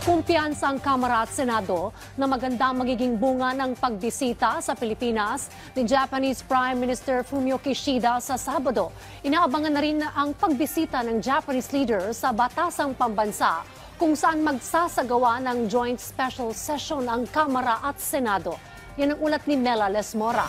Kumpiyansa ang Kamara at Senado na maganda magiging bunga ng pagbisita sa Pilipinas ni Japanese Prime Minister Fumio Kishida sa Sabado. Inaabangan na rin ang pagbisita ng Japanese leader sa Batasang Pambansa kung saan magsasagawa ng joint special session ang Kamara at Senado. Yan ang ulat ni Mela Lesmora.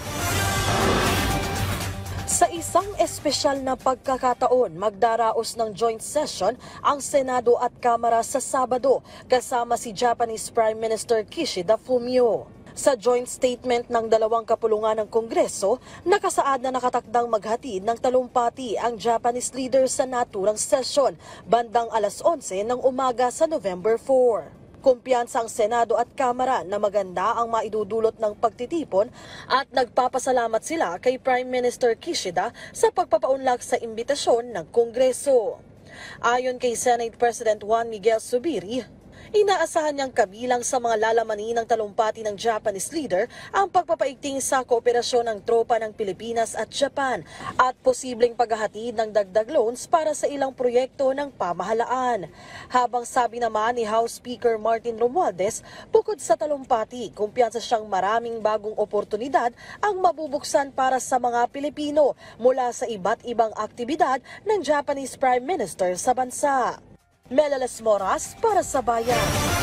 Sa isang espesyal na pagkakataon, magdaraos ng joint session ang Senado at Kamara sa Sabado kasama si Japanese Prime Minister Kishida Fumio. Sa joint statement ng dalawang kapulungan ng Kongreso, nakasaad na nakatakdang maghatid ng talumpati ang Japanese leader sa naturang session bandang alas 11 ng umaga sa November 4. Kumpiyansa ang Senado at Kamara na maganda ang maidudulot ng pagtitipon at nagpapasalamat sila kay Prime Minister Kishida sa pagpapaunlak sa imbitasyon ng Kongreso. Ayon kay Senate President Juan Miguel Zubiri, inaasahan niyang kabilang sa mga lalamanin ng talumpati ng Japanese leader ang pagpapaigting sa kooperasyon ng tropa ng Pilipinas at Japan at posibleng paghahatid ng dagdag loans para sa ilang proyekto ng pamahalaan. Habang sabi naman ni House Speaker Martin Romualdez, bukod sa talumpati, kumpiyansa siyang maraming bagong oportunidad ang mabubuksan para sa mga Pilipino mula sa iba't ibang aktibidad ng Japanese Prime Minister sa bansa. Mela Lesmora para sa Bayan.